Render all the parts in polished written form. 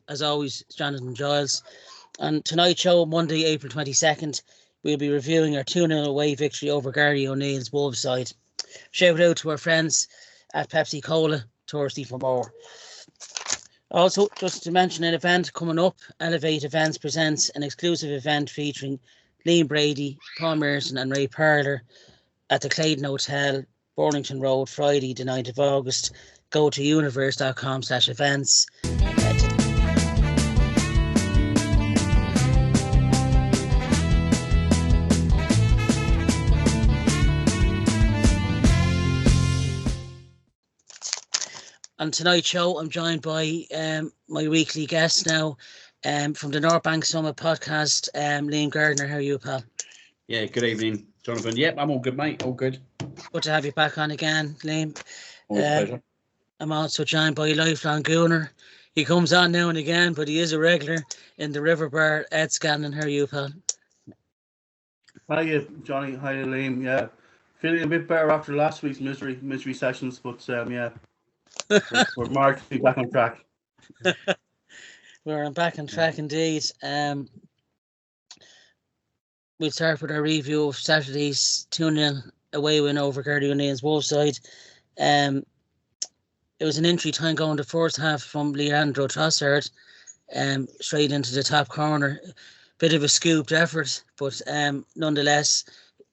as always, Jonathan Giles. And tonight's show, Monday, April 22nd, we'll be reviewing our 2-0 away victory over Gary O'Neill's Wolves side. Shout out to our friends at Pepsi Cola, Touristy for more. Also, just to mention an event coming up, Elevate Events presents an exclusive event featuring Liam Brady, Paul Merson and Ray Parler at the Clayton Hotel, Burlington Road, Friday the 9th of August. Go to universe.com/events. On tonight's show, I'm joined by my weekly guest now from the North Bank Summit podcast, Liam Gardner. How are you, pal? Yeah, good evening, Jonathan. Yep, I'm all good, mate. All good. Good to have you back on again, Liam. Always a pleasure. I'm also joined by lifelong Gooner. He comes on now and again, but he is a regular in the River Bar. Ed Scanlon, how are you, pal? Hiya, Johnny. Hiya, Liam. Yeah, feeling a bit better after last week's misery sessions, but yeah, we're markedly back on track. We're back on track indeed. We'll start with our review of Saturday's 2-0 away win over Gary O'Neill's Wolves side. It was an entry time going the first half from Leandro Trossard straight into the top corner. Bit of a scooped effort, but nonetheless,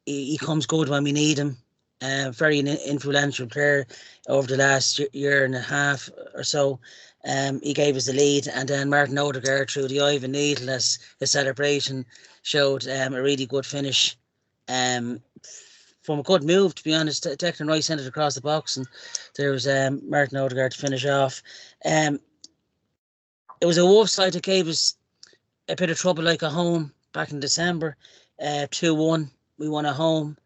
he comes good when we need him. Very influential player over the last year and a half or so. He gave us the lead, and then Martin Odegaard through the eye of a needle as the celebration showed a really good finish. From a good move, to be honest. Declan Rice sent it across the box, and there was Martin Odegaard to finish off. It was a Wolves side that gave us a bit of trouble, like at home back in December. 2-1, we won at home,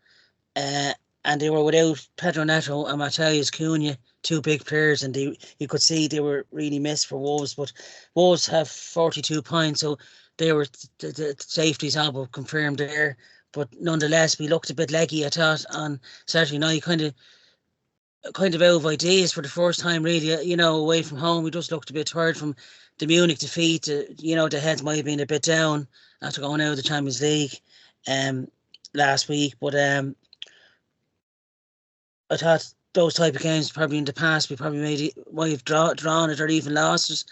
and they were without Pedro Neto and Matheus Cunha, two big players, and you could see they were really missed for Wolves. But Wolves have 42 points, so they were the safety's elbow confirmed there. But nonetheless, we looked a bit leggy, I thought, on Saturday night, kind of out of ideas for the first time, really, away from home. We just looked a bit tired from the Munich defeat. The heads might have been a bit down after going out of the Champions League last week. But I thought those type of games probably in the past, we probably might have drawn it or even lost it.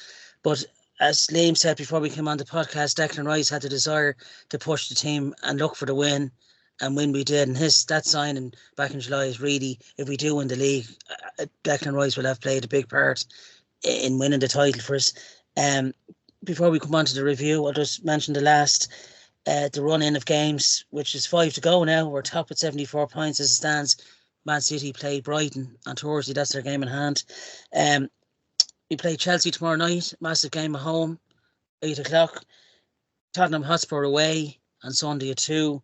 But as Liam said before we came on the podcast, Declan Rice had the desire to push the team and look for the win, and when we did, and that signing back in July is really, if we do win the league, Declan Rice will have played a big part in winning the title for us. Before we come on to the review, I'll just mention the run-in of games, which is 5 to go now. We're top with 74 points as it stands. Man City play Brighton on Thursday. That's their game in hand. We play Chelsea tomorrow night, massive game at home, 8 o'clock. Tottenham Hotspur away on Sunday at 2.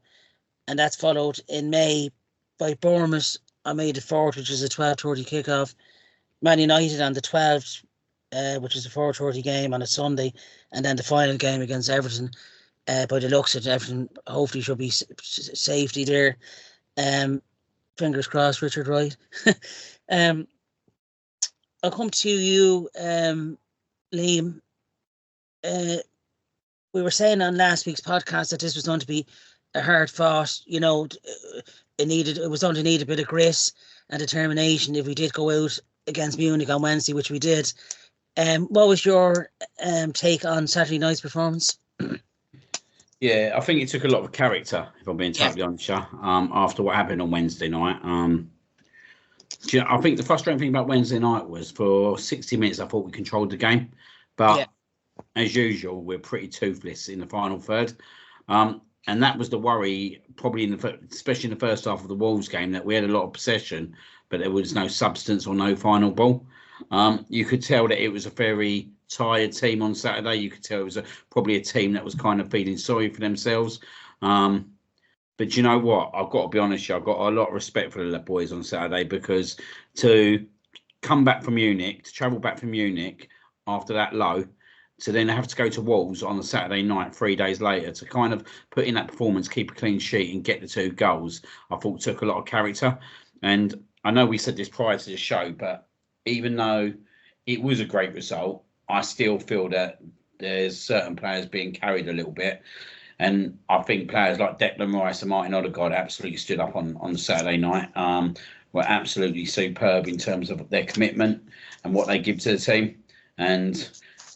And that's followed in May by Bournemouth on May the 4th, which is a 12:30 kickoff. Man United on the 12th, which is a 4:30 game on a Sunday. And then the final game against Everton. By the looks of it, Everton hopefully should be safety there. Fingers crossed, Richard Wright. I'll come to you, Liam. We were saying on last week's podcast that this was going to be a hard fought. It was going to need a bit of grit and determination if we did go out against Munich on Wednesday, which we did. What was your take on Saturday night's performance? Yeah, I think it took a lot of character, if I'm being totally honest, after what happened on Wednesday night. I think the frustrating thing about Wednesday night was for 60 minutes, I thought we controlled the game. But as usual, we're pretty toothless in the final third. And that was the worry, probably especially in the first half of the Wolves game, that we had a lot of possession, but there was no substance or no final ball. You could tell that it was a very tired team on Saturday. You could tell it was probably a team that was kind of feeling sorry for themselves. But you know what? I've got to be honest, I've got a lot of respect for the boys on Saturday, because to come back from Munich, to travel back from Munich after that low, to then have to go to Wolves on the Saturday night 3 days later, to kind of put in that performance, keep a clean sheet and get the 2 goals, I thought took a lot of character. And I know we said this prior to the show, but even though it was a great result, I still feel that there's certain players being carried a little bit. And I think players like Declan Rice and Martin Odegaard absolutely stood up on Saturday night. Were absolutely superb in terms of their commitment and what they give to the team. And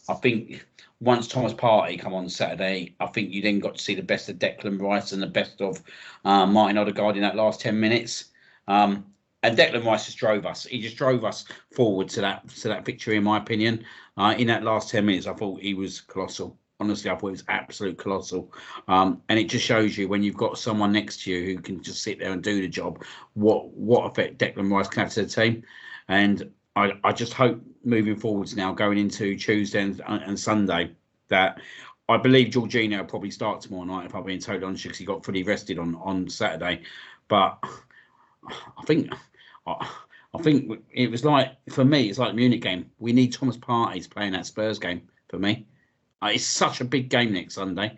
I think once Thomas Partey come on Saturday, I think you then got to see the best of Declan Rice and the best of Martin Odegaard in that last 10 minutes. And Declan Rice just drove us. He just drove us forward to that victory, in my opinion. In that last 10 minutes, I thought he was colossal. Honestly, I thought it was absolute colossal. And it just shows you when you've got someone next to you who can just sit there and do the job, what effect Declan Rice can have to the team. And I just hope moving forwards now, going into Tuesday and Sunday, that I believe Jorginho will probably start tomorrow night, if I'm being totally honest, because he got fully rested on Saturday. But I think it was like, for me, it's like the Munich game. We need Thomas Partey playing that Spurs game for me. It's such a big game next Sunday.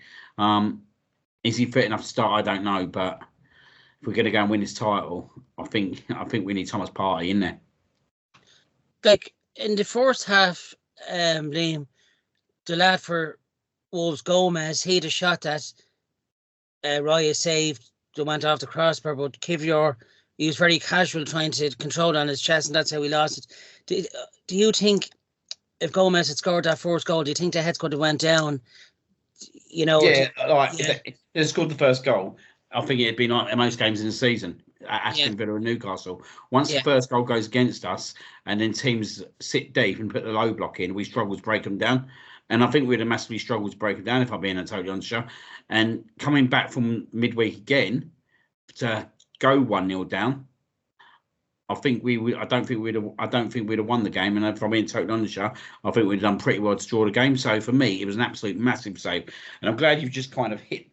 Is he fit enough to start? I don't know, but if we're going to go and win this title, I think we need Thomas Partey in there. Like in the first half, Liam, the lad for Wolves, Gomez, he had a shot that Raya saved. They went off the crossbar, but Kivior, he was very casual trying to control it on his chest, and that's how he lost it. Do you think, if Gomez had scored that first goal, do you think the heads could have went down? You know, if they scored the first goal, I think it'd been like most games in the season. Aston Villa and Newcastle. Once the first goal goes against us, and then teams sit deep and put the low block in, we struggle to break them down. And I think we'd have massively struggled to break them down, if I'm being totally honest. And coming back from midweek again to go 1-0 down, I don't think we'd have won the game. And if I'm being totally honest, I think we'd have done pretty well to draw the game. So for me, it was an absolute massive save. And I'm glad you've just kind of hit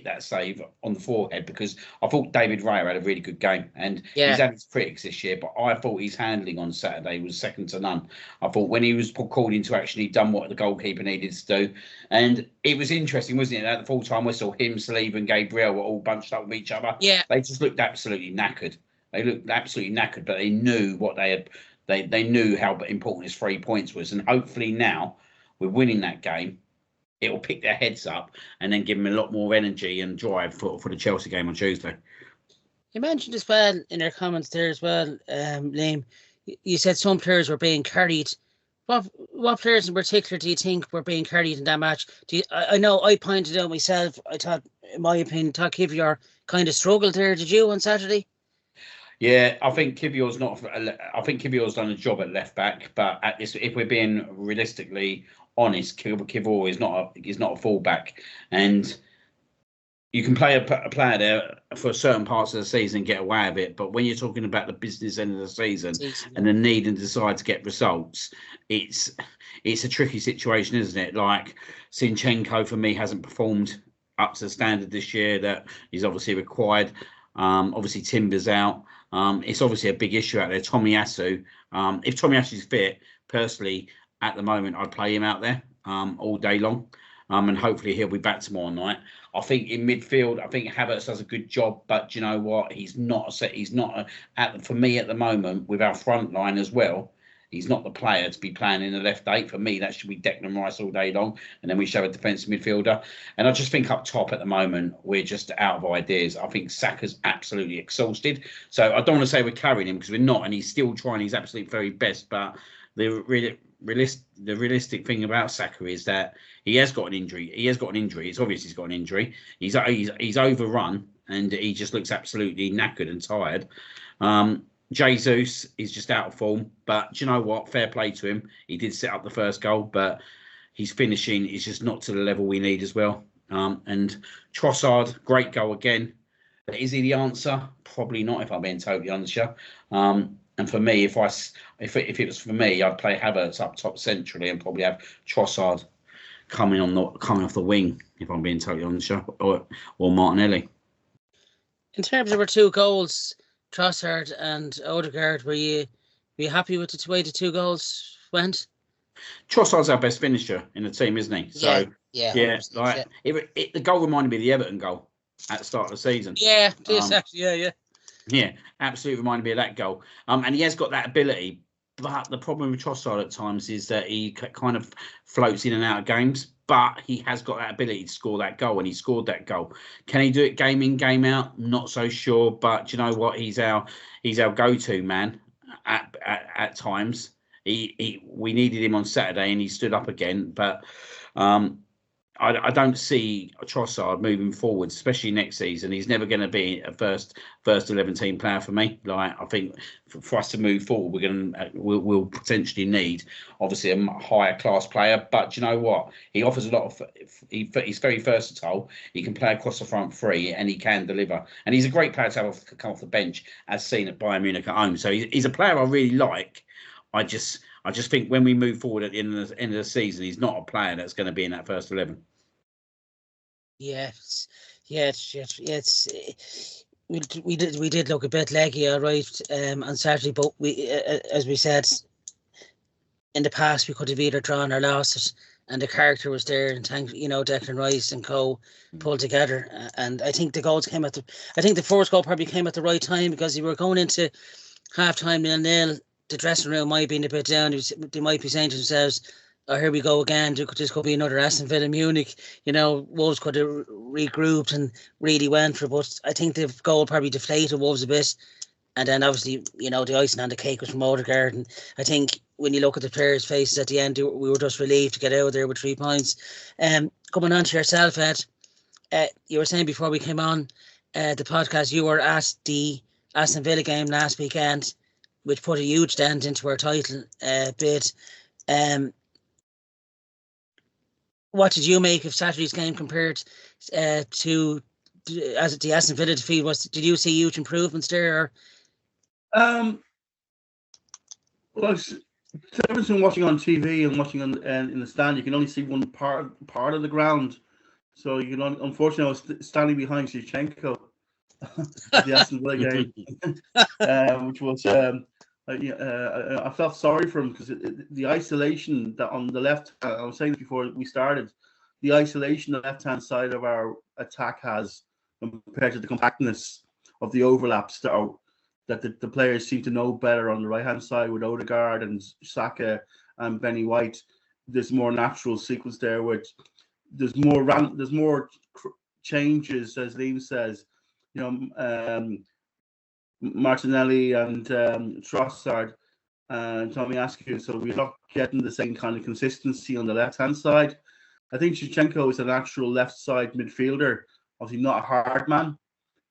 that save on the forehead, because I thought David Raya had a really good game, and he's had his critics this year, but I thought his handling on Saturday was second to none. I thought when he was called into action, he'd done what the goalkeeper needed to do. And it was interesting, wasn't it? At the full-time whistle, him, Saliba and Gabriel were all bunched up with each other. Yeah. They just looked absolutely knackered. But they knew what they had. They knew how important his 3 points was. And hopefully now, we're winning that game, it will pick their heads up and then give them a lot more energy and drive for the Chelsea game on Tuesday. You mentioned as well in your comments there as well, Liam, you said some players were being carried. What players in particular do you think were being carried in that match? I know I pointed out myself, I thought, in my opinion, Kivior kind of struggled there. Did you on Saturday? Yeah, I think Kivior's done a job at left back, but if we're being realistically honest, Kivior is not a fullback, and you can play a player there for certain parts of the season and get away with it. But when you're talking about the business end of the season and the need and desire to get results, it's a tricky situation, isn't it? Like Zinchenko, for me, hasn't performed up to the standard this year that he's obviously required. Obviously, Timber's out. It's obviously a big issue out there. Tomiyasu, if Tomiyasu's fit, personally, at the moment, I'd play him out there all day long. And hopefully he'll be back tomorrow night. I think in midfield, I think Havertz does a good job, but you know what? For me at the moment, with our front line as well, he's not the player to be playing in the left eight. For me, that should be Declan Rice all day long, and then we should have a defensive midfielder. And I just think up top at the moment, we're just out of ideas. I think Saka's absolutely exhausted. So I don't want to say we're carrying him, because we're not, and he's still trying his absolute very best. But the realistic thing about Saka is that he has got an injury. It's obvious he's got an injury. He's overrun, and he just looks absolutely knackered and tired. Jesus is just out of form, but do you know what? Fair play to him. He did set up the first goal, but his finishing is just not to the level we need as well. And Trossard, great goal again. But is he the answer? Probably not, if I'm being totally honest. And for me, if it was for me, I'd play Havertz up top centrally and probably have Trossard coming off the wing, if I'm being totally honest, or Martinelli. In terms of our two goals, Trossard and Odegaard, were you happy with the way the two goals went? Trossard's our best finisher in the team, isn't he? So yeah. The goal reminded me of the Everton goal at the start of the season. Yeah, actually, yeah, absolutely reminded me of that goal. And he has got that ability, but the problem with Trossard at times is that he kind of floats in and out of games. but he has got that ability to score that goal, and he scored that goal. Can he do it game in, game out? Not so sure, but do you know what? He's our go-to man at times. We needed him on Saturday, and he stood up again. But I don't see Trossard moving forward, especially next season. He's never going to be a first 11 team player for me. Like, I think for us to move forward, we'll potentially need obviously a higher class player. But you know what? He offers a lot of. He's very versatile. He can play across the front three, and he can deliver. And he's a great player to have come off the bench, as seen at Bayern Munich at home. So he's a player I really like. I just think when we move forward at the end of the season, he's not a player that's going to be in that first 11. Yes. We did look a bit leggy, all right, on Saturday, but we, as we said, in the past we could have either drawn or lost it, and the character was there, and Declan Rice and co pulled together, and I think the goals came at I think the first goal probably came at the right time, because we were going into half time 0-0. The dressing room might have been a bit down. They might be saying to themselves, "Oh, here we go again. This could be another Aston Villa Munich." Wolves could have regrouped and really went for it. But I think the goal probably deflated Wolves a bit. And then obviously, the icing on the cake was from Odegaard. And I think when you look at the players' faces at the end, we were just relieved to get out of there with 3 points. Coming on to yourself, Ed, you were saying before we came on the podcast, you were at the Aston Villa game last weekend, which put a huge dent into our title bid. What did you make of Saturday's game compared to as the Aston Villa defeat? Did you see huge improvements there? Well, it's different from watching on TV and watching in the stand. You can only see one part of the ground, so you can unfortunately I was standing behind Zinchenko at the Aston Villa game, which was I felt sorry for him, because the isolation that on the left, I was saying before we started, the isolation the left-hand side of our attack has compared to the compactness of the overlaps that the players seem to know better on the right-hand side with Odegaard and Saka and Benny White. There's more natural sequence there, which there's more changes, as Liam says. Martinelli and Trossard and Tommy Askew, so we're not getting the same kind of consistency on the left-hand side. I think Zinchenko is a natural left-side midfielder, obviously not a hard man.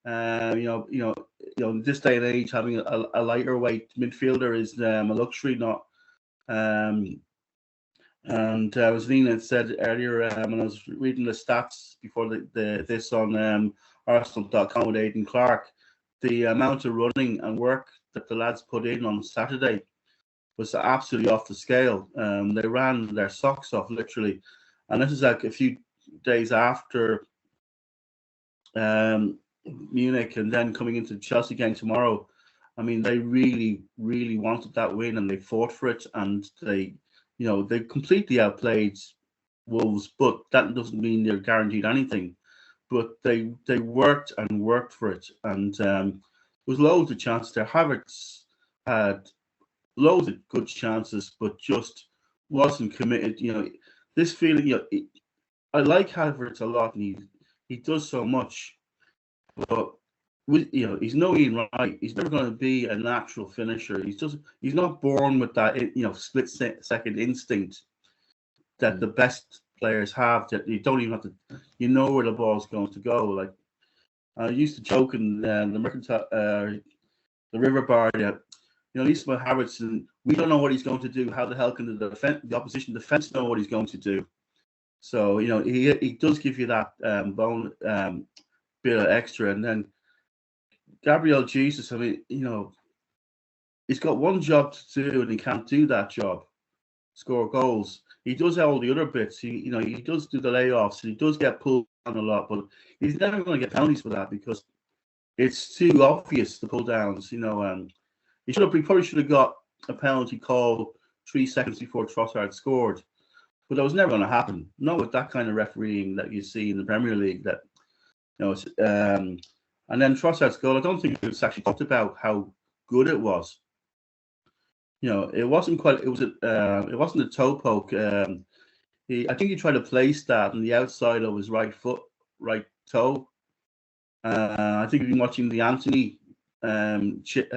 In this day and age, having a lighter weight midfielder is a luxury, not. And as Nina said earlier, when I was reading the stats before this on Arsenal.com with Aidan Clark, the amount of running and work that the lads put in on Saturday was absolutely off the scale. They ran their socks off, literally. And this is like a few days after Munich, and then coming into the Chelsea game tomorrow. I mean, they really, really wanted that win, and they fought for it, and they completely outplayed Wolves, but that doesn't mean they're guaranteed anything. But they worked and worked for it, and there was loads of chances there. Havertz had loads of good chances, but just wasn't committed. This feeling. I like Havertz a lot, and he does so much, but he's no Ian Wright. He's never going to be a natural finisher. He's not born with that split second instinct that the best players have, that you don't even have to, where the ball's going to go. Like, I used to joke in the River Bar that, at least with Havertz, and we don't know what he's going to do. How the hell can the opposition defense know what he's going to do? So, he does give you that bit of extra. And then Gabriel Jesus, I mean, he's got one job to do, and he can't do that job, score goals. He does all the other bits. He does do the layoffs, and he does get pulled down a lot, but he's never going to get penalties for that, because it's too obvious, the pull downs. He probably should have got a penalty call 3 seconds before Trossard scored, but that was never going to happen. Not with that kind of refereeing that you see in the Premier League. And then Trossard's goal, I don't think it was actually talked about how good it was. It wasn't quite. It wasn't a toe poke. I think he tried to place that on the outside of his right toe. I think we've been watching the Anthony chip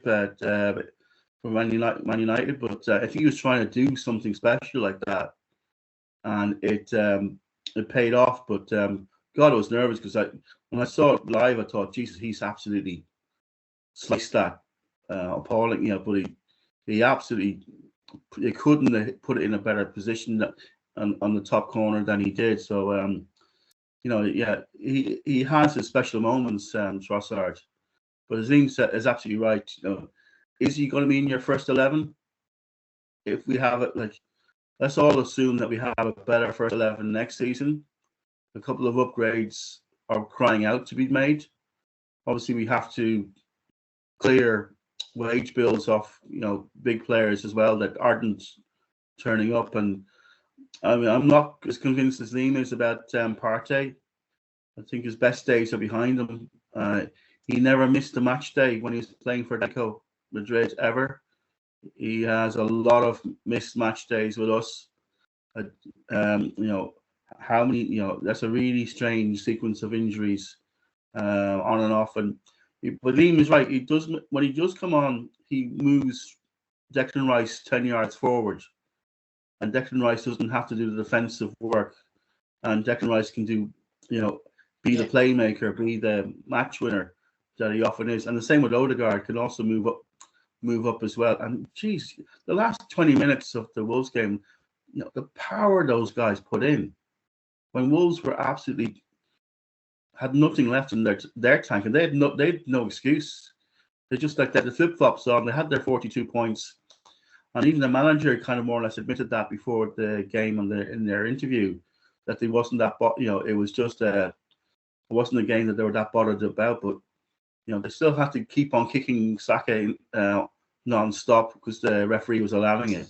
from Man United, but I think he was trying to do something special like that, and it paid off. But God, I was nervous because when I saw it live, I thought, Jesus, he's absolutely sliced that, appalling. But he absolutely, he couldn't put it in a better position on the top corner than he did. So he has his special moments, Trossard. But as Liam said, is absolutely right. Is he going to be in your first 11? If we have it, let's all assume that we have a better first 11 next season. A couple of upgrades are crying out to be made. Obviously, we have to clear wage bills off, big players as well that aren't turning up. And I mean, I'm not as convinced as Liam is about Partey. I think his best days are behind him. He never missed a match day when he was playing for Atletico Madrid ever. He has a lot of missed match days with us. How many? That's a really strange sequence of injuries on and off. But Liam is right. When he does come on, he moves Declan Rice 10 yards forward, and Declan Rice doesn't have to do the defensive work, and Declan Rice can do, be the playmaker, be the match winner that he often is. And the same with Odegaard, can also move up as well. And geez, the last 20 minutes of the Wolves game, the power those guys put in when Wolves were absolutely had nothing left in their tank, and they had no excuse. They just the flip flops on. They had their 42 points, and even the manager kind of more or less admitted that before the game in their interview, that they wasn't that. It was just it wasn't a game that they were that bothered about. But they still had to keep on kicking Saka non-stop because the referee was allowing it.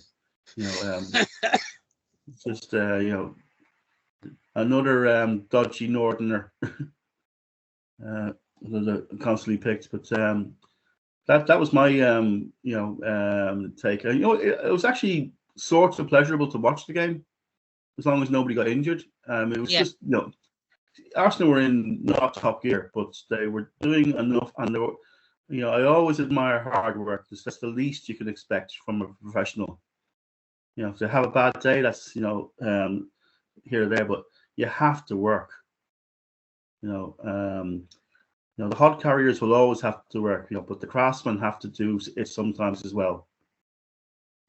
Just another dodgy northerner constantly picked. But that was my take. It was actually sort of pleasurable to watch the game, as long as nobody got injured. It was just Arsenal were in not top gear, but they were doing enough, and they were, I always admire hard work. That's the least you can expect from a professional. To have a bad day, that's here or there, but you have to work. The hod carriers will always have to work, but the craftsmen have to do it sometimes as well.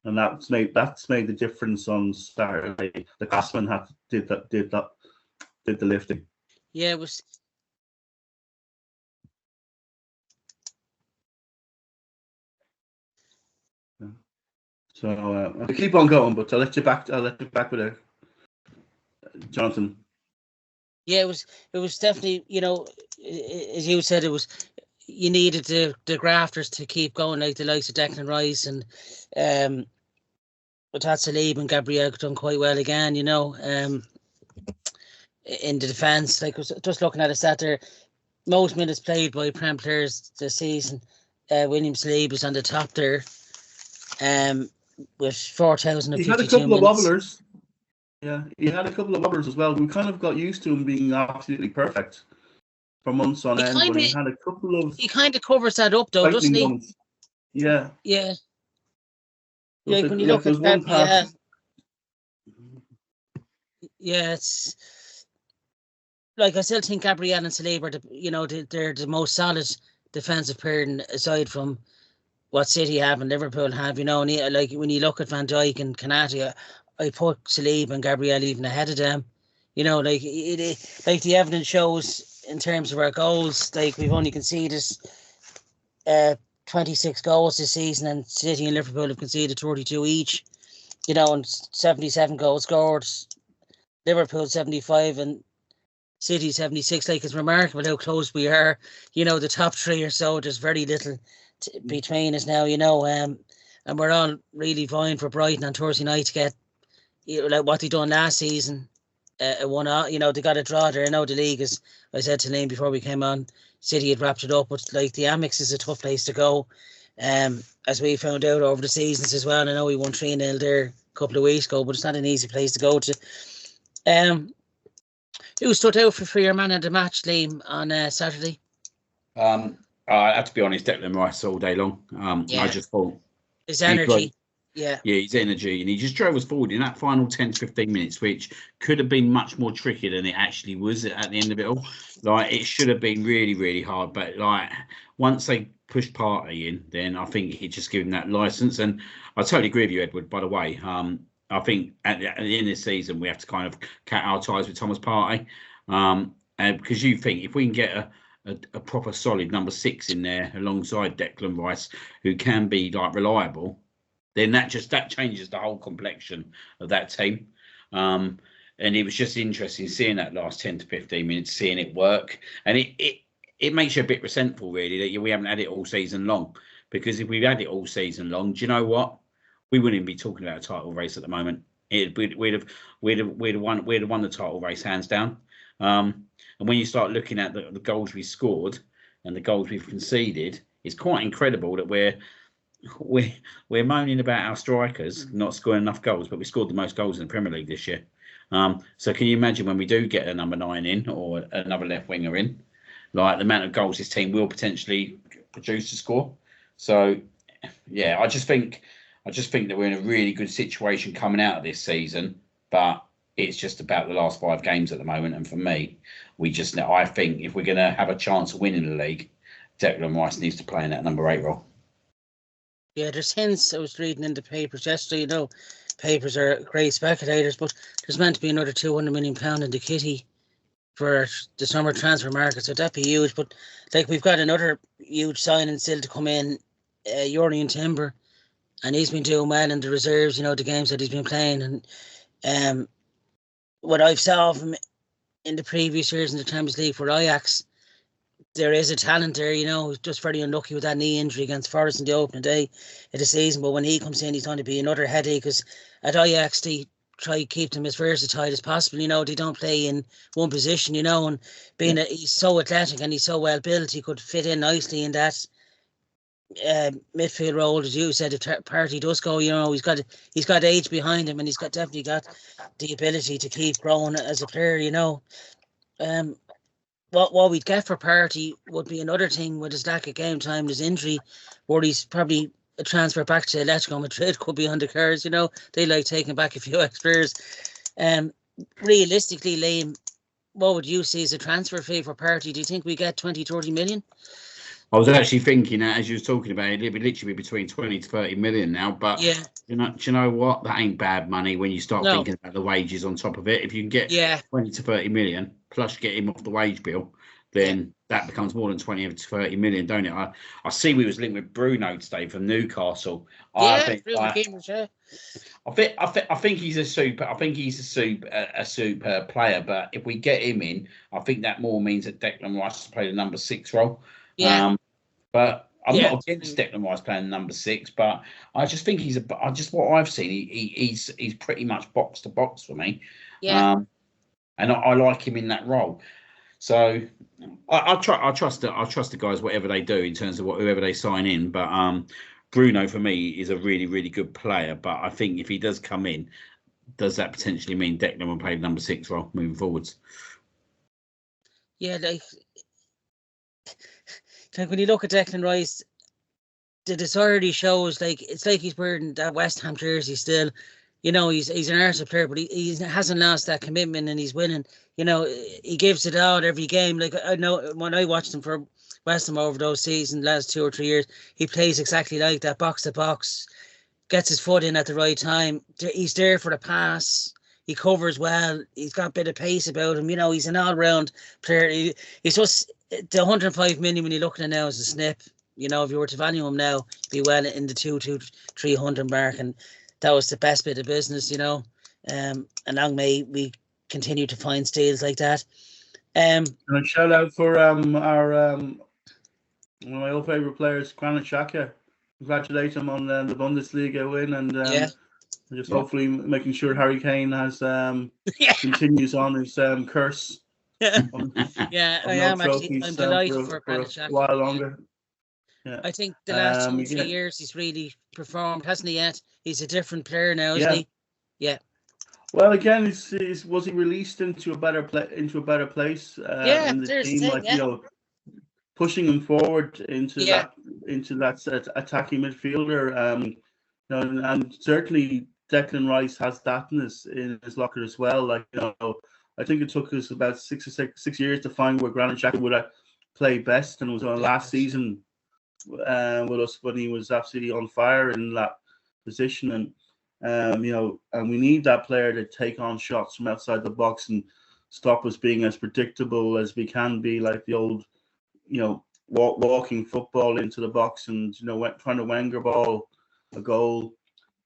And that's made the difference on Saturday. The craftsmen did the lifting. Yeah, it was. So I'll keep on going, but I'll let you back with it, Jonathan. Yeah, it was definitely, as you said, you needed the grafters to keep going, like the likes of Declan Rice and Saliba and Gabriel done quite well again, in the defence. Like, I was just looking at a stat there, most minutes played by Prem players this season. William Saliba was on the top there, with 4,052 He had a couple of wobblers. Yeah, he had a couple of wobblers as well. We kind of got used to him being absolutely perfect for months on end. But he had a couple of. He kind of covers that up, though, doesn't he? Ones. Yeah. Yeah. Yeah, when you look at that, it's like, I still think Gabriel and Saliba, they're the most solid defensive pair, aside from what City have and Liverpool have, and like when you look at Van Dijk and Kanate, I put Saliba and Gabriel even ahead of them. Like the evidence shows in terms of our goals, like we've only conceded 26 goals this season, and City and Liverpool have conceded 32 each. And 77 goals scored. Liverpool 75 and City 76. Like, it's remarkable how close we are. The top three or so, there's very little between us now. And we're all really vying for Brighton on Thursday night to get, like what they done last season. One out, they got a draw there. I know the league, as I said to Liam before we came on, City had wrapped it up, but like the Amex is a tough place to go. As we found out over the seasons as well. I know we won 3-0 there couple of weeks ago, but it's not an easy place to go to. Who stood out for your man of the match, Liam, on Saturday? I have to be honest, Declan Rice all day long. I just thought his energy. Yeah, his energy, and he just drove us forward in that final 10 to 15 minutes, which could have been much more tricky than it actually was at the end of it all. Like, it should have been really, really hard, but like once they pushed Partey in, then I think it just gave him that license. And I totally agree with you, Edward. By the way, I think at the end of the season we have to kind of cut our ties with Thomas Partey, because you think if we can get a proper solid number 6 in there alongside Declan Rice, who can be like reliable, then that changes the whole complexion of that team. And it was just interesting seeing that last 10 to 15 minutes, seeing it work. And it makes you a bit resentful, really, that we haven't had it all season long. Because if we've had it all season long, do you know what? We wouldn't even be talking about a title race at the moment. We'd have won the title race hands down. And when you start looking at the goals we scored and the goals we've conceded, it's quite incredible that we're moaning about our strikers not scoring enough goals, but we scored the most goals in the Premier League this year. So can you imagine when we do get a number 9 in or another left winger in, like the amount of goals this team will potentially produce to score? So yeah, I just think that we're in a really good situation coming out of this season, but it's just about the last 5 games at the moment. And for me, I think if we're going to have a chance of winning the league, Declan Rice needs to play in that number 8 role. Yeah, there's hints I was reading in the papers yesterday. Papers are great speculators, but there's meant to be another £200 million in the kitty for the summer transfer market, so that'd be huge. But like, we've got another huge signing still to come in, Yorian Timber, and he's been doing well in the reserves, the games that he's been playing. And what I've saw of him in the previous years in the Champions League for Ajax, there is a talent there, he's just very unlucky with that knee injury against Forest in the opening day of the season. But when he comes in, he's going to be another headache, because at Ajax, they try to keep them as versatile as possible. They don't play in one position, and he's so athletic and he's so well built, he could fit in nicely in that midfield role, as you said. If Partey does go, he's got age behind him, and he's definitely got the ability to keep growing as a player. What we'd get for Partey would be another thing with his lack of game time and his injury, where he's probably a transfer back to Atletico Madrid could be on the cards. They like taking back a few ex-players. Realistically, Liam, what would you see as a transfer fee for Partey? Do you think we get 20-30 million? I was actually thinking that as you was talking about it, it'd be literally between 20 to 30 million now. But yeah, do you know what? That ain't bad money when you start thinking about the wages on top of it. If you can get 20 to 30 million plus get him off the wage bill, then that becomes more than 20 to 30 million, don't it? I see we was linked with Bruno today from Newcastle. I think he's a super player. But if we get him in, I think that more means that Declan Rice will play the number 6 role. Yeah. But I'm not against Declan Rice playing number 6, but I just think what I've seen, he's pretty much box to box for me. Yeah. And I like him in that role. So I trust the guys whatever they do in terms of whoever they sign in. But Bruno for me is a really, really good player. But I think if he does come in, does that potentially mean Declan will play the number 6 role moving forwards? Yeah, like when you look at Declan Rice, the desire shows, it's like he's wearing that West Ham jersey still. He's an Arsenal player, but he hasn't lost that commitment, and he's winning. He gives it out every game. Like, I know when I watched him for West Ham over those seasons, last 2 or 3 years, he plays exactly like that, box to box, gets his foot in at the right time. He's there for the pass. He covers well. He's got a bit of pace about him. He's an all-round player. He's just the 105 million when you look at it now as a snip. If you were to value him now, be well in the 200-300 mark, and that was the best bit of business. And long may we continue to find steals like that. And a shout out for our one of my old favourite players, Granit Xhaka. Congratulate him on the Bundesliga win, and just hopefully making sure Harry Kane has continues on his curse. I am actually. I'm delighted for Granit Xhaka. A while longer. Yeah. I think the last 2 or 3 years he's really performed, hasn't he? Yet he's a different player now, isn't he? Yeah. Well, again, was he released into a better place Yeah, in the there's the team? thing. Like, Yeah. pushing him forward Yeah. into that attacking midfielder. And certainly Declan Rice has that in his locker as well. Like, I think it took us about 6 years to find where Granit Xhaka would play best, and it was on last season with us when he was absolutely on fire in that position. And and we need that player to take on shots from outside the box and stop us being as predictable as we can be, like the old, walking football into the box and trying to Wenger ball a goal.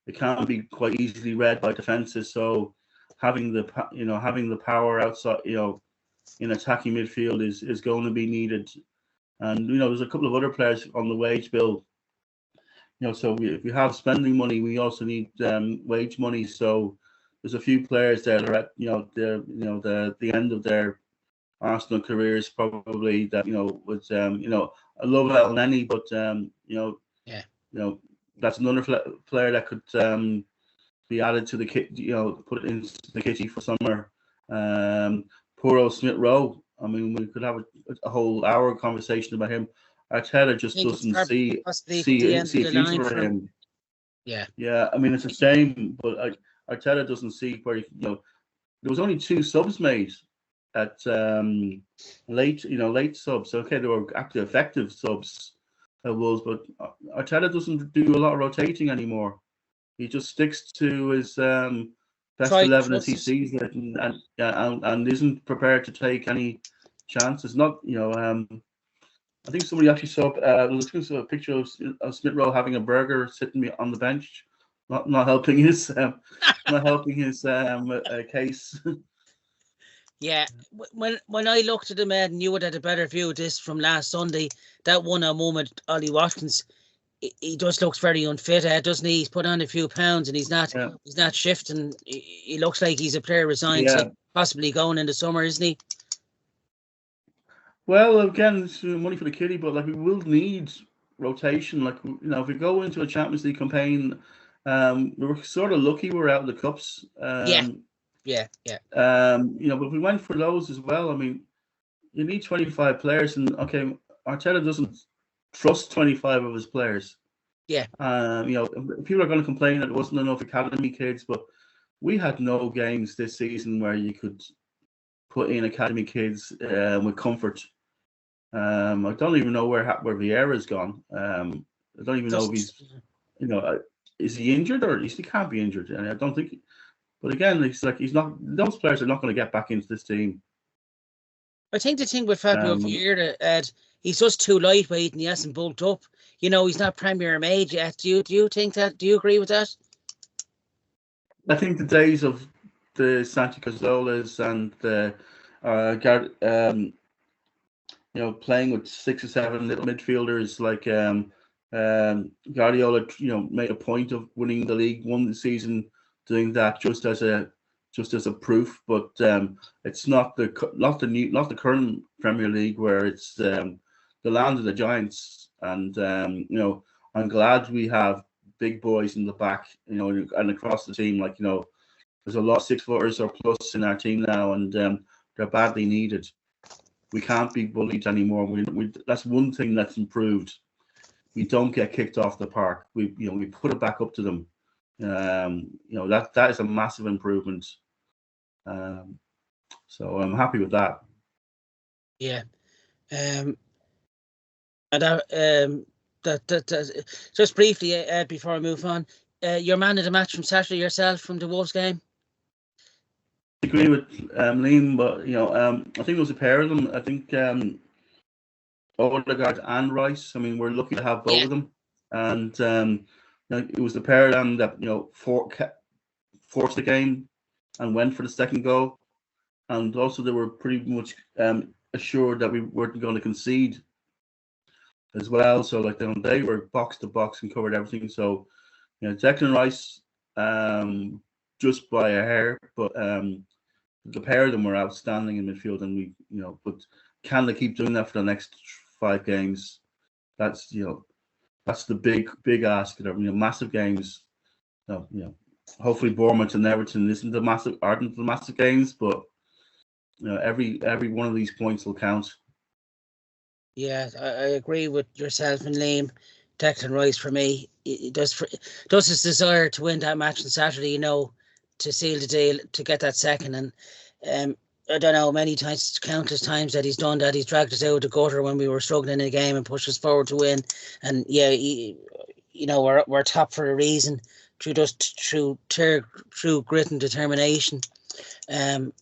It can be quite easily read by defenses. So having the power outside, in attacking midfield is going to be needed. And there's a couple of other players on the wage bill. So if we have spending money, we also need wage money. So there's a few players that are at the end of their Arsenal careers, probably, that was I love Elneny, but that's another player that could be added to the kit, put it into the kitty for summer. Poor old Smith Rowe. I mean, we could have a whole hour conversation about him. Arteta just doesn't see a future for him. Yeah. I mean, it's a shame, but Arteta doesn't see where there was only 2 subs made at late subs. Okay, they were actually effective subs at Wolves, but Arteta doesn't do a lot of rotating anymore. He just sticks to his best 11 as he sees it, and isn't prepared to take any chances. Not I think somebody actually saw a picture of Smith Rowe having a burger sitting on the bench, not helping his case. Yeah, when I looked at him and you would have a better view of this from last Sunday, that one moment, Ollie Watkins, he just looks very unfit, doesn't he? He's put on a few pounds and he's not shifting. He looks like he's a player resigned to possibly going in the summer, isn't he? Well, again, it's money for the kitty, but we will need rotation. If we go into a Champions League campaign, we were sort of lucky we're out of the cups. Yeah. But if we went for those as well, I mean, you need 25 players, and okay, Arteta doesn't trust 25 of his players. Yeah. People are going to complain that there wasn't enough academy kids, but we had no games this season where you could put in academy kids with comfort. I don't even know where Vieira's gone. I don't even know if he's, is he injured, or he can't be injured? And I don't think. But again, he's not. Those players are not going to get back into this team. I think the thing with Fabio Vieira, Ed, he's just too lightweight and he hasn't bulked up. He's not Premier Made yet. Do you think that? Do you agree with that? I think the days of the Santi Cazorlas and the playing with 6 or 7 little midfielders like Guardiola, made a point of winning the league one season, doing that just as a proof. But it's not the current Premier League, where it's the land of the giants. And I'm glad we have big boys in the back, and across the team. There's a lot of 6-footers or plus in our team now, and they're badly needed. We can't be bullied anymore. That's one thing that's improved. We don't get kicked off the park. We put it back up to them. That is a massive improvement. So I'm happy with that. Yeah. And that just briefly, before I move on, your man of the match from Saturday yourself from the Wolves game? I agree with Liam, but I think it was a pair of them. I think Odegaard and Rice. I mean, we're lucky to have both of them, and it was the pair of them that forced the game and went for the second goal, and also they were pretty much assured that we weren't going to concede as well. So they were box to box and covered everything. So Declan Rice, just by a hair, but the pair of them were outstanding in midfield, and we but can they keep doing that for the next 5 games? That's the big ask. Massive games. hopefully Bournemouth and Everton aren't the massive games, but every one of these points will count. Yeah, I agree with yourself and Liam. Declan Rice for me, it does his desire to win that match on Saturday, to seal the deal, to get that second. And I don't know, countless times that he's done that. He's dragged us out of the gutter when we were struggling in a game and pushed us forward to win. And yeah, we're top for a reason, through grit and determination. And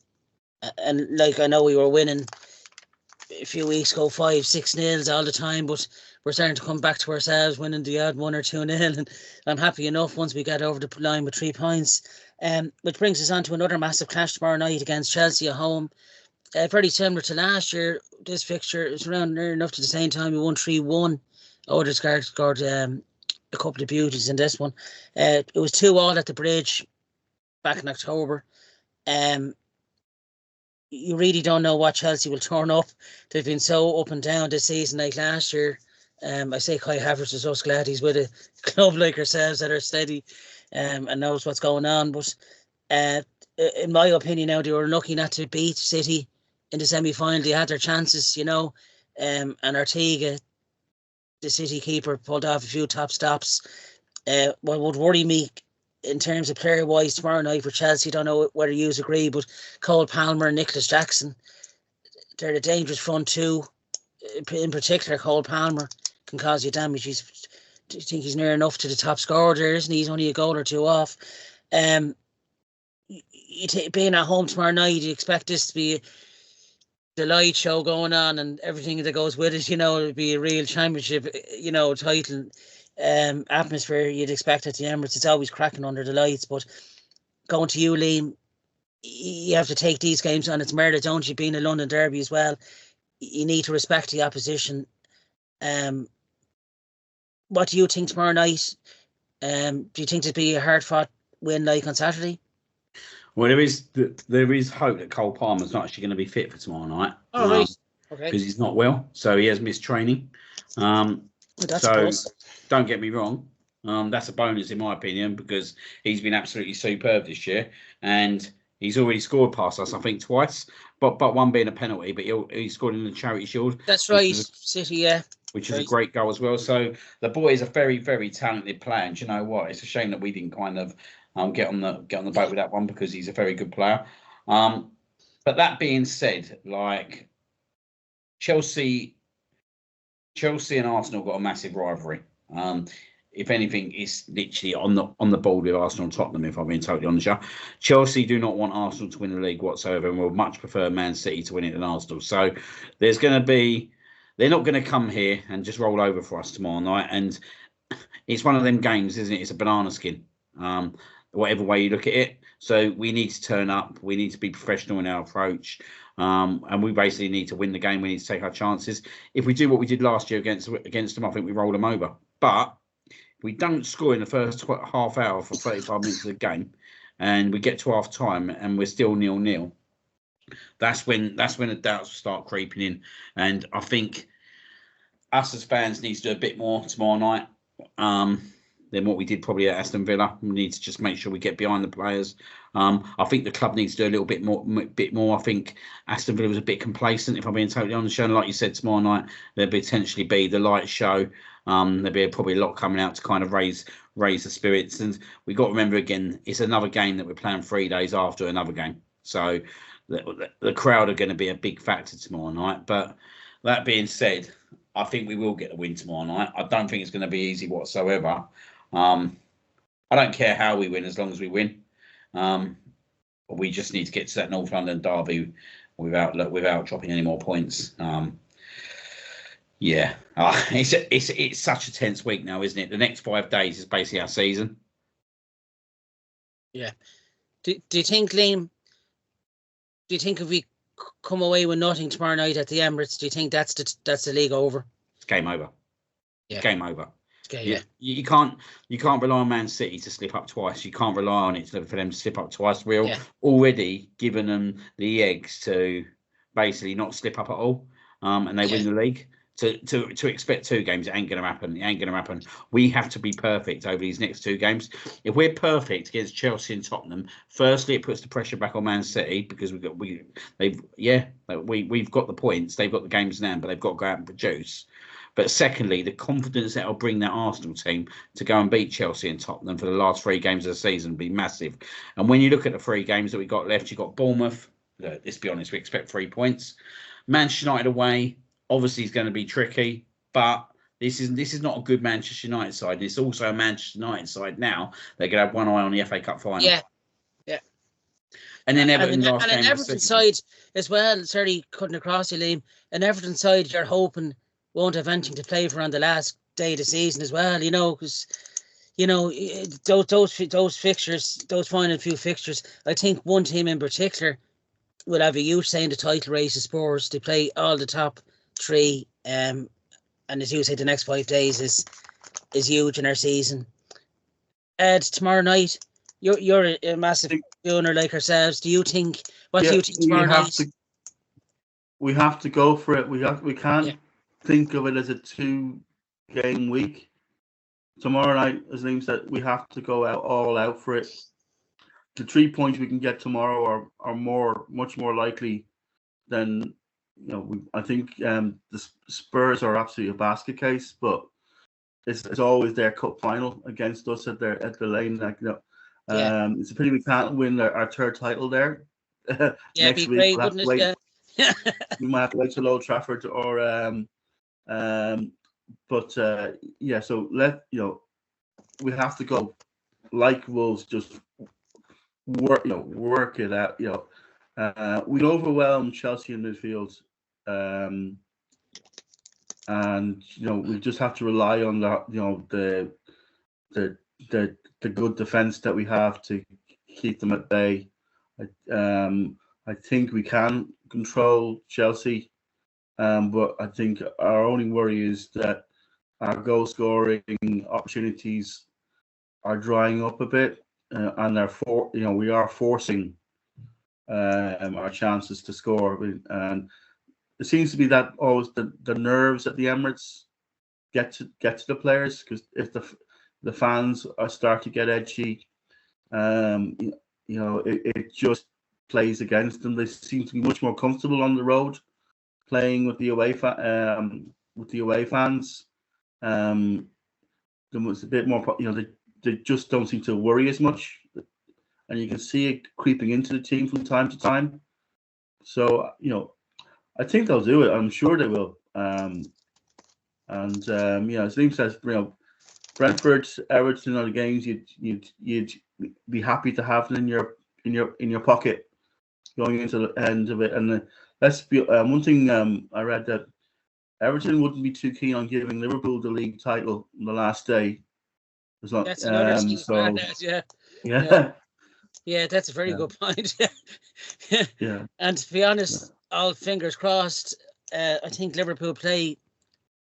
like, I know we were winning a few weeks ago 5-6-0 all the time, but we're starting to come back to ourselves, winning the odd 1 or 2-0, and I'm happy enough once we get over the line with 3 points. Which brings us on to another massive clash tomorrow night against Chelsea at home. Very similar to last year. This fixture is around near enough to the same time. We won 3-1. Odegaard scored a couple of beauties in this one. It was 2-2 at the Bridge back in October. You really don't know what Chelsea will turn up. They've been so up and down this season, like last year. I say Kai Havertz is just glad he's with a club like ourselves that are steady and knows what's going on. But in my opinion, now they were lucky not to beat City in the semi-final. They had their chances, and Ortega, the City keeper, pulled off a few top stops. What would worry me in terms of player-wise tomorrow night for Chelsea, don't know whether you agree, but Cole Palmer and Nicholas Jackson, they're a dangerous front two. In particular, Cole Palmer can cause you damage. I think he's near enough to the top scorer there, isn't he? He's only a goal or two off. Being at home tomorrow night, you expect this to be the light show going on and everything that goes with it. It'll be a real championship, title atmosphere you'd expect at the Emirates. It's always cracking under the lights. But going to you, Liam, you have to take these games on its merit, don't you? Being a London derby as well, you need to respect the opposition. What do you think tomorrow night? Do you think it'd be a hard-fought win like on Saturday? Well, there is hope that Cole Palmer's not actually going to be fit for tomorrow night. Oh, right. Okay. Because he's not well, so he has missed training. That's so close. Don't get me wrong. That's a bonus in my opinion, because he's been absolutely superb this year, and he's already scored past us, I think, twice. But one being a penalty, but he scored in the Charity Shield. That's right, City, yeah. Which is a great goal as well. So the boy is a very, very talented player. And do you know what? It's a shame that we didn't kind of get on the boat with that one, because he's a very good player. But that being said, like Chelsea and Arsenal got a massive rivalry. If anything, it's literally on the board with Arsenal and Tottenham, if I'm being totally honest. Chelsea do not want Arsenal to win the league whatsoever, and will much prefer Man City to win it than Arsenal. So they're not going to come here and just roll over for us tomorrow night. And it's one of them games, isn't it? It's a banana skin, whatever way you look at it. So we need to turn up. We need to be professional in our approach. And we basically need to win the game. We need to take our chances. If we do what we did last year against them, I think we roll them over. But if we don't score in the first half hour for 35 minutes of the game, and we get to half time and we're still 0-0, that's when the doubts start creeping in. And I think us as fans need to do a bit more tomorrow night than what we did probably at Aston Villa. We need to just make sure we get behind the players. I think the club needs to do a little bit more. I think Aston Villa was a bit complacent, if I'm being totally honest. And like you said, tomorrow night there'll potentially be the light show. There'll be probably a lot coming out to kind of raise the spirits. And we got to remember again, it's another game that we're playing 3 days after another game. So the crowd are going to be a big factor tomorrow night. But that being said, I think we will get the win tomorrow night. I don't think it's going to be easy whatsoever. I don't care how we win, as long as we win. We just need to get to that North London derby without dropping any more points. It's such a tense week now, isn't it? The next 5 days is basically our season. Yeah. Do you think, Liam? Do you think if we come away with nothing tomorrow night at the Emirates, do you think that's the league over? It's game over. Yeah. It's game over. Yeah. You can't rely on Man City to slip up twice. You can't rely on it for them to slip up twice. We're already given them the eggs to basically not slip up at all, and they win the league. to expect 2 games. It ain't going to happen. It ain't going to happen. We have to be perfect over these next 2 games. If we're perfect against Chelsea and Tottenham, firstly it puts the pressure back on Man City because we've got the points. They've got the games now, but they've got to go out and produce. But secondly, the confidence that will bring that Arsenal team to go and beat Chelsea and Tottenham for the last 3 games of the season will be massive. And when you look at the 3 games that we got left, you've got Bournemouth. Let's be honest, we expect 3 points. Manchester United away, obviously, is going to be tricky. But this is not a good Manchester United side. It's also a Manchester United side now. They're going to have one eye on the FA Cup final. Yeah. And then Everton and an Everton side as well. Sorry, cutting across you, Liam. An Everton side you're hoping won't have anything to play for on the last day of the season as well, because those fixtures, those final few fixtures, I think one team in particular will have a huge say in the title race of Spurs. They play all the top 3, and as you say, the next 5 days is huge in our season. Ed, tomorrow night, you're a massive owner like ourselves. Do you think? What do you think tomorrow night? We have to go for it. We can't think of it as a 2-game week. Tomorrow night, as Liam said, we have to go all out for it. The 3 points we can get tomorrow are much more likely than I think the Spurs are absolutely a basket case, but it's always their cup final against us at the lane. It's a pity we can't win our 3rd title there. Next week great, we'll have to wait. Yeah. We might have to wait till Old Trafford or so we have to go like Wolves, just work it out. We overwhelmed Chelsea in midfield, and we just have to rely on the good defense that we have to keep them at bay. I think we can control Chelsea. But I think our only worry is that our goal scoring opportunities are drying up a bit, and we are forcing our chances to score. And it seems to be that always the nerves at the Emirates get to the players, because if the fans start to get edgy, it just plays against them. They seem to be much more comfortable on the road, playing with the away fans. There was a bit more, they just don't seem to worry as much, and you can see it creeping into the team from time to time. So I think they'll do it. I'm sure they will. As Liam says, Brentford, Everton are the games you'd be happy to have in your pocket going into the end of it. And let's be one thing. I read that Everton wouldn't be too keen on giving Liverpool the league title on the last day. That's another Yeah, that's a very good point. Yeah. And to be honest, all fingers crossed. I think Liverpool play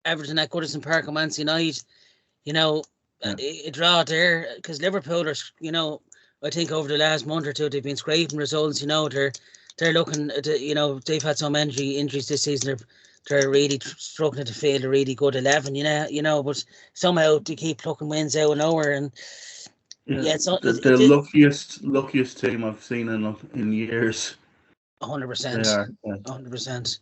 Everton at Goodison Park on Wednesday night. A draw there, because Liverpool are, I think over the last month or two they've been scraping results. They're looking at, they've had some injuries this season. They're really struggling to field a really good 11. But somehow they keep plucking wins out of nowhere. And it's the luckiest team I've seen in years. 100%. They are. 100%.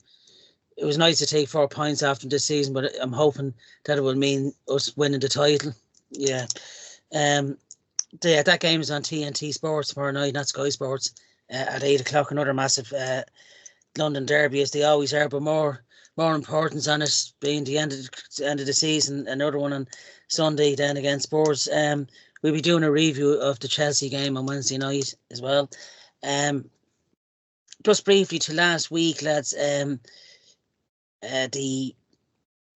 It was nice to take 4 points after this season, but I'm hoping that it will mean us winning the title. Yeah. That game is on TNT Sports tomorrow night, not Sky Sports, at 8:00. Another massive London derby, as they always are, but more importance on it being the end of the season. Another one on Sunday then against Spurs. We'll be doing a review of the Chelsea game on Wednesday night as well. Just briefly to last week, lads. The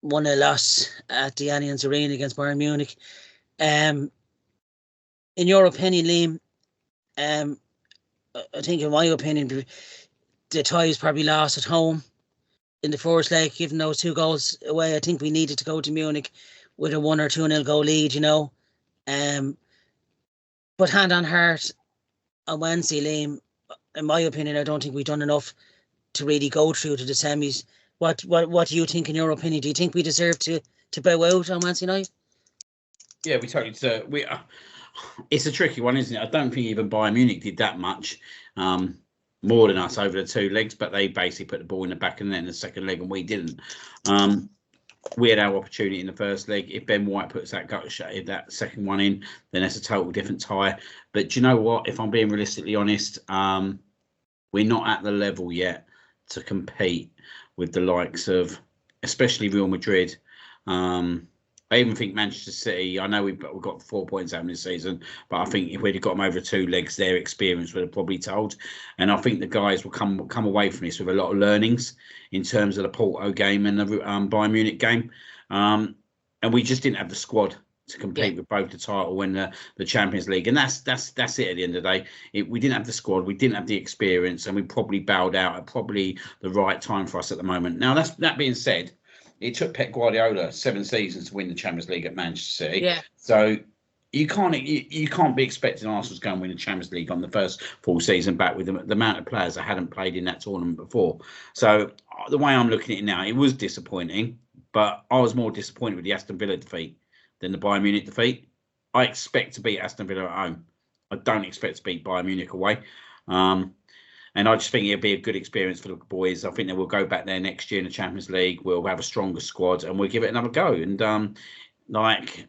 1-0 loss at the Allianz Arena against Bayern Munich. In your opinion, Liam, I think in my opinion, the tie is probably lost at home in the first leg, given those 2 goals away. I think we needed to go to Munich with a 1 or 2-0 goal lead, But hand on heart, on Wednesday, Liam, in my opinion, I don't think we've done enough to really go through to the semis. What do you think, in your opinion? Do you think we deserve to bow out on Wednesday night? Yeah, we totally deserve. It's a tricky one, isn't it? I don't think even Bayern Munich did that much more than us over the 2 legs, but they basically put the ball in the back of the net in the second leg, and we didn't. We had our opportunity in the first leg. If Ben White puts that second one in, then that's a total different tie. But do you know what? If I'm being realistically honest, we're not at the level yet to compete with the likes of, especially Real Madrid. I even think Manchester City, I know we've got 4 points out in this season, but I think if we'd have got them over 2 legs, their experience would have probably told. And I think the guys will come away from this with a lot of learnings in terms of the Porto game and the Bayern Munich game. And we just didn't have the squad to compete with both the title and the Champions League. And that's it at the end of the day. We didn't have the squad, we didn't have the experience, and we probably bowed out at probably the right time for us at the moment. Now, that being said, it took Pep Guardiola 7 seasons to win the Champions League at Manchester City. Yeah. So you can't be expecting Arsenal to go and win the Champions League on the first full season back with the amount of players that hadn't played in that tournament before. So the way I'm looking at it now, it was disappointing, but I was more disappointed with the Aston Villa defeat than the Bayern Munich defeat. I expect to beat Aston Villa at home. I don't expect to beat Bayern Munich away. And I just think it'll be a good experience for the boys. I think that we'll go back there next year in the Champions League. We'll have a stronger squad and we'll give it another go. And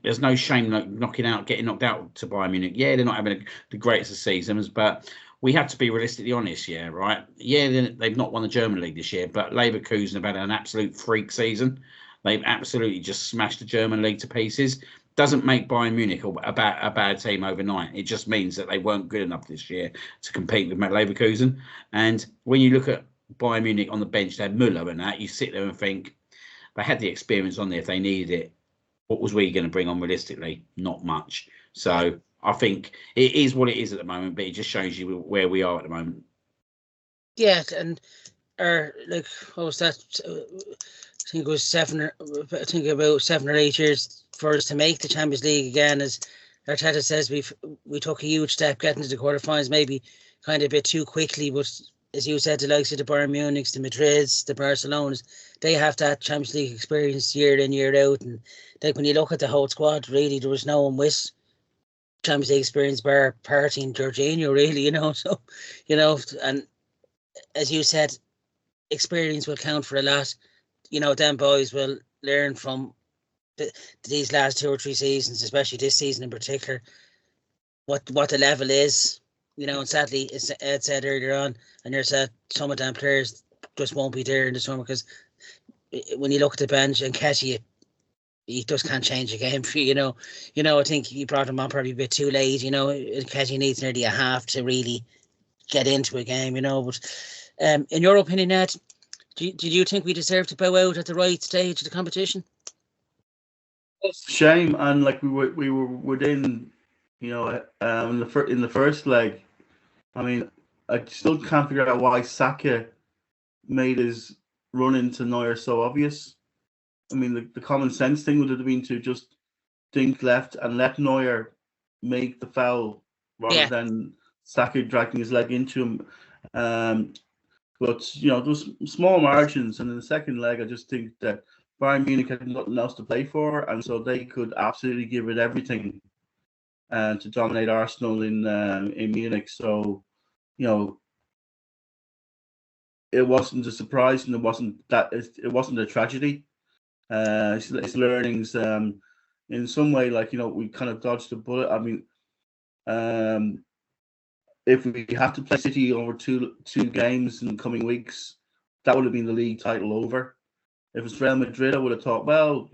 there's no shame getting knocked out to Bayern Munich. Yeah, they're not having the greatest of seasons, but we have to be realistically honest, yeah, right? Yeah, they've not won the German League this year, but Leverkusen have had an absolute freak season. They've absolutely just smashed the German League to pieces. Doesn't make Bayern Munich a bad team overnight. It just means that they weren't good enough this year to compete with Leverkusen. And when you look at Bayern Munich on the bench, they had Müller and that, you sit there and think they had the experience on there if they needed it. What was we going to bring on realistically? Not much. So I think it is what it is at the moment, but it just shows you where we are at the moment. Yeah, and what was that? I think it was about 7 or 8 years for us to make the Champions League again. As Arteta says, we took a huge step getting to the quarterfinals, maybe kind of a bit too quickly. But as you said, the likes of the Bayern Munichs, the Madrids, the Barcelonas, they have that Champions League experience year in, year out. And like when you look at the whole squad, really, there was no one with Champions League experience bar Partey and Jorginho, really, So, and as you said, experience will count for a lot. Them boys will learn from these last 2 or 3 seasons, especially this season in particular, what the level is. And sadly, as Ed said earlier on, and you said some of them players just won't be there in the summer, because when you look at the bench and Ketty, he just can't change a game for you. I think he brought him on probably a bit too late. Ketty needs nearly a half to really get into a game. But in your opinion, Ed, did you think we deserve to bow out at the right stage of the competition? It's a shame, and we were within, in the first leg. I mean, I still can't figure out why Saka made his run into Neuer so obvious. I mean, the common sense thing would have been to just dink left and let Neuer make the foul rather than Saka dragging his leg into him. But, there was small margins. And in the second leg, I just think that Bayern Munich had nothing else to play for. And so they could absolutely give it everything to dominate Arsenal in Munich. So, it wasn't a surprise, and it wasn't a tragedy. It's learnings in some way, we kind of dodged a bullet. I mean, if we had to play City over two games in the coming weeks, that would have been the league title over. If it was Real Madrid, I would have thought, well,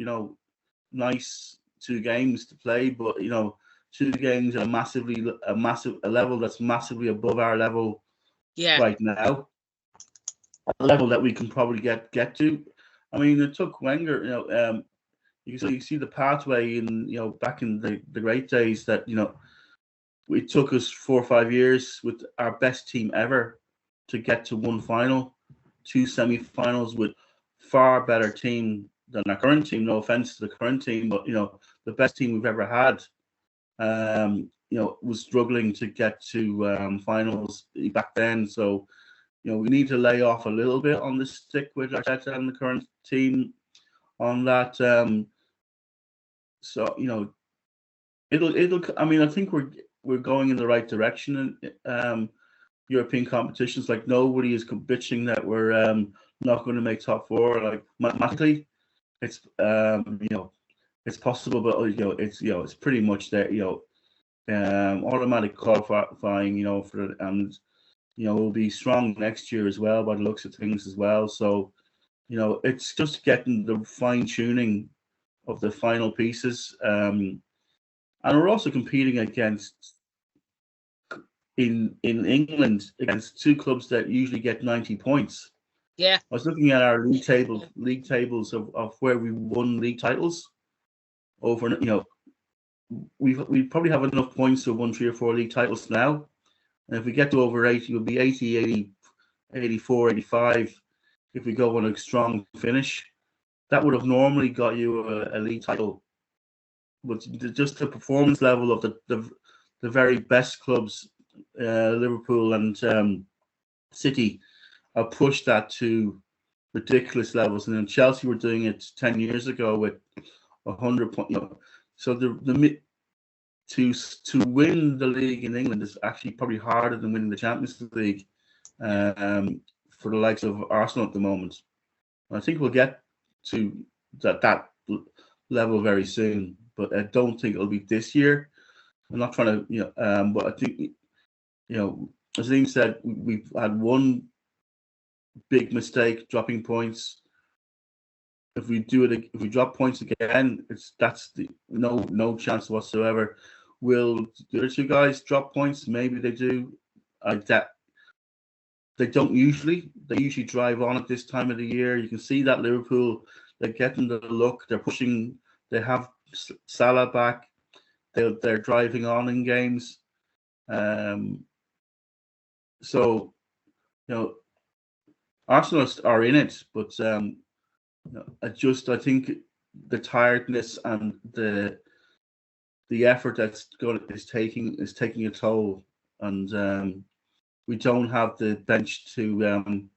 nice 2 games to play, but 2 games at a level that's massively above our level right now, a level that we can probably get to. I mean, it took Wenger, you see the pathway in, back in the great days that, it took us 4 or 5 years with our best team ever to get to 1 final, 2 semi-finals with far better team than our current team. No offense to the current team, but the best team we've ever had, was struggling to get to finals back then. So we need to lay off a little bit on the stick with Arteta and the current team on that. So it'll. I mean, I think we're going in the right direction in European competitions. Like, nobody is bitching that we're not going to make top four. Like, mathematically, it's it's possible, but it's pretty much there. Automatic qualifying. And we'll be strong next year as well by the looks of things as well. So it's just getting the fine tuning of the final pieces. And we're also competing against in England against two clubs that usually get 90 points. Yeah. I was looking at our league tables of where we won league titles over. We probably have enough points to have won 3 or 4 league titles now. And if we get to over 80, we'll be 80, 84, 85 if we go on a strong finish. That would have normally got you a league title. But just the performance level of the very best clubs, Liverpool and City, have pushed that to ridiculous levels. And then Chelsea were doing it 10 years ago with 100 points. So to win the league in England is actually probably harder than winning the Champions League for the likes of Arsenal at the moment. And I think we'll get to that level very soon, but I don't think it'll be this year. I'm not trying to, but I think, as Liam said, we've had one big mistake, dropping points. If we drop points again, that's no chance whatsoever. Will the other two guys drop points? Maybe they do. They don't usually. They usually drive on at this time of the year. You can see that Liverpool, they're getting the look. They're pushing. They have Salah back. They're driving on in games. So, Arsenal are in it, but I think the tiredness and the effort is taking a toll, and we don't have the bench to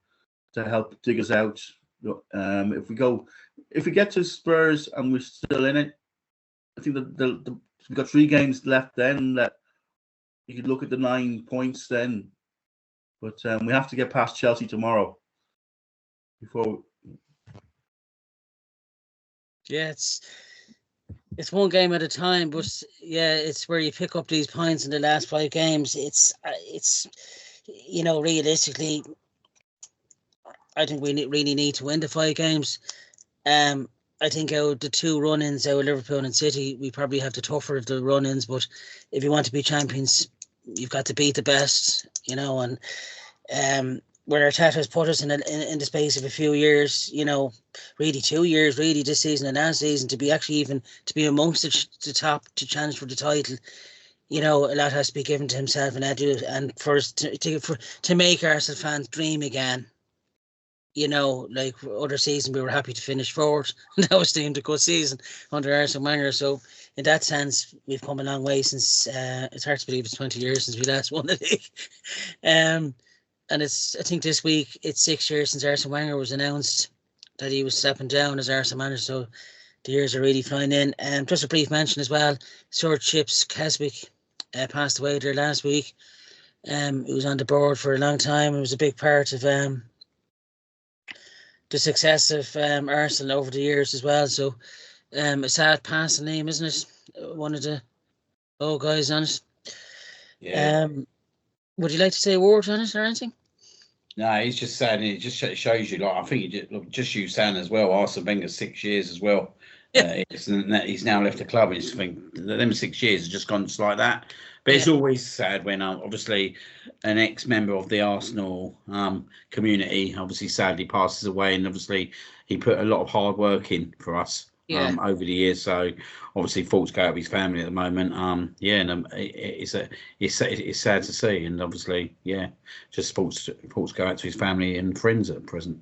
help dig us out. If we get to Spurs and we're still in it, I think that we've got 3 games left. Then that you could look at the 9 points then, but we have to get past Chelsea tomorrow before. Yeah, it's one game at a time, but yeah, it's where you pick up these points in the last 5 games. It's realistically, I think we really need to win the 5 games. I think out the 2 run-ins out of Liverpool and City, we probably have the tougher of the run-ins. But if you want to be champions, you've got to beat the best, and where Arteta's put us in the space of a few years, really 2 years, really this season and last season, to be amongst the top to challenge for the title. A lot has to be given to himself and Edu, and for us to make Arsenal fans dream again. Like other season, we were happy to finish 4th. That was deemed a good season under Arsene Wenger. So in that sense, we've come a long way since. It's hard to believe it's 20 years since we last won the league. And I think this week it's 6 years since Arsene Wenger was announced that he was stepping down as Arsenal manager. So the years are really flying in. Just a brief mention as well, Sir Chips Keswick passed away there last week. He was on the board for a long time. It was a big part of the success of Arsenal over the years as well. So a sad passing name, isn't it? One of the old guys on it. Yeah. Would you like to say a word on it or anything? No, he's just saying it just shows you. Like, I think just you saying as well. Arsene Wenger 6 years as well. Yeah. He's now left the club. And you think them 6 years have just gone just like that. But it's always sad when obviously an ex-member of the Arsenal community obviously sadly passes away, and obviously he put a lot of hard work in for us over the years. So obviously thoughts go out of his family at the moment. It's sad to see, and obviously just thoughts go out to his family and friends at present.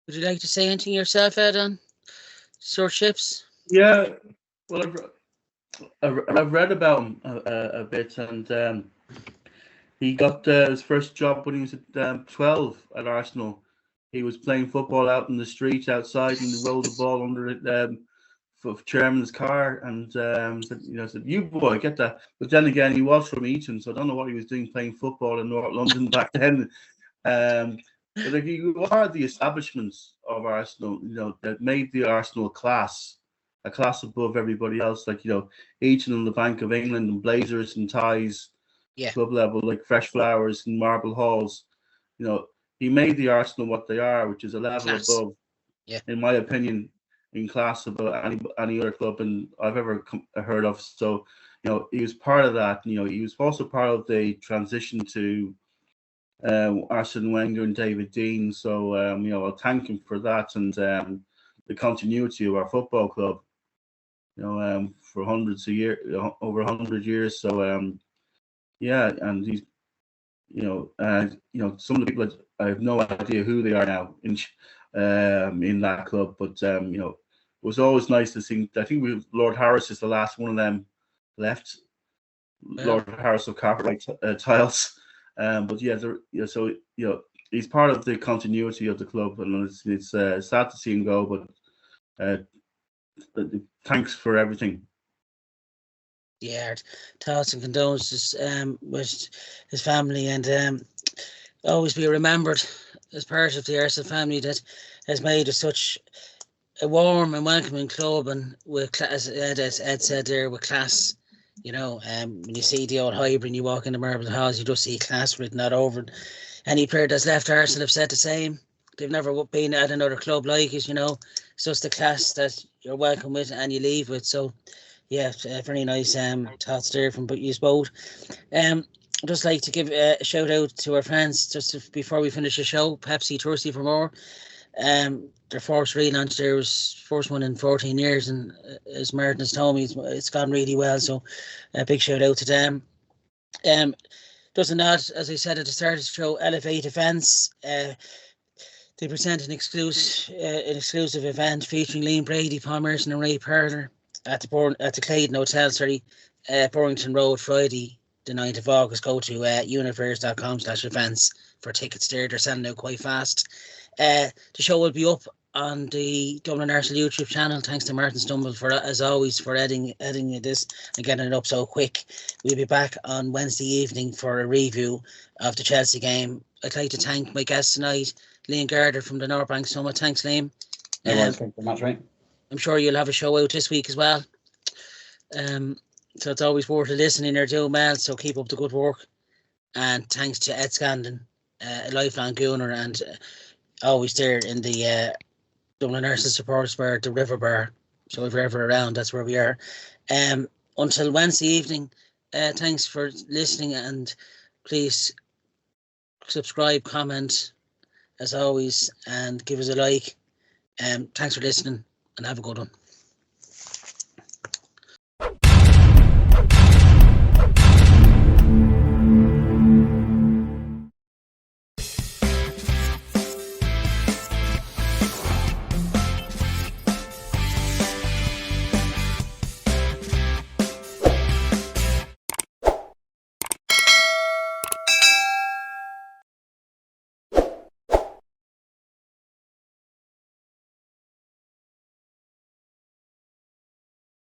Would you like to say anything yourself, Ed, on Sir Chips? Yeah, well, I've read about him a bit, and He got his first job when he was at 12 at Arsenal. He was playing football out in the street outside, and he rolled the ball under it for chairman's car, and said, "You boy, get that." But then again, he was from Eton, so I don't know what he was doing playing football in North London back then. But like, you are the establishments of Arsenal, that made the Arsenal a class above everybody else. Like, Eton and the Bank of England and blazers and ties, club level, like fresh flowers and marble halls. He made the Arsenal what they are, which is a level above, in my opinion, in class above any other club I've ever heard of. So, he was part of that. He was also part of the transition to Arsene Wenger and David Dean. So, I'll thank him for that, and the continuity of our football club, for hundreds of years, over 100 years. So, and he's, some of the people, I have no idea who they are now in that club, but it was always nice to see. I think Lord Harris is the last one of them left. Yeah. Lord Harris of Carpet Tiles. But so he's part of the continuity of the club, and it's sad to see him go. But thanks for everything. Yeah, thoughts and condolences with his family, and always be remembered as part of the Arsenal family that has made such a warm and welcoming club, and with class, as Ed said there, with class. When you see the old hybrid and you walk into Marble Halls, you just see class written all over it. Any player that's left Arsenal have said the same. They've never been at another club like it, It's just the class that you're welcome with and you leave with. So, yeah, very nice thoughts there from you both. Just like to give a shout out to our friends just before we finish the show. Pepsi Thirsty for More. Their first relaunch there was first one in 14 years, and as Martin has told me, it's gone really well. So a big shout out to them. Doesn't that, as I said at the start of the show, Elevate Events. They present an exclusive event featuring Liam Brady, Paul Merson and Ray Perler at the Clayton Hotel, Burrington Road, Friday the 9th of August. Go to universe.com/events for tickets there. They're selling out quite fast. The show will be up on the Dublin Arsenal YouTube channel. Thanks to Martin Stumble as always for editing this and getting it up so quick. We'll be back on Wednesday evening for a review of the Chelsea game. I'd like to thank my guest tonight, Liam Gardner from the North Bank Summit. Thanks, Liam. Thank you very much, mate. I'm sure you'll have a show out this week as well. So it's always worth listening or doing well. So keep up the good work. And thanks to Ed Scandon, a lifelong Gooner, and always there in the Dublin Arsenal Supporters Bar, the River Bar. So if you're ever around, that's where we are. Until Wednesday evening, thanks for listening, and please subscribe, comment, as always, and give us a like. Thanks for listening, and have a good one.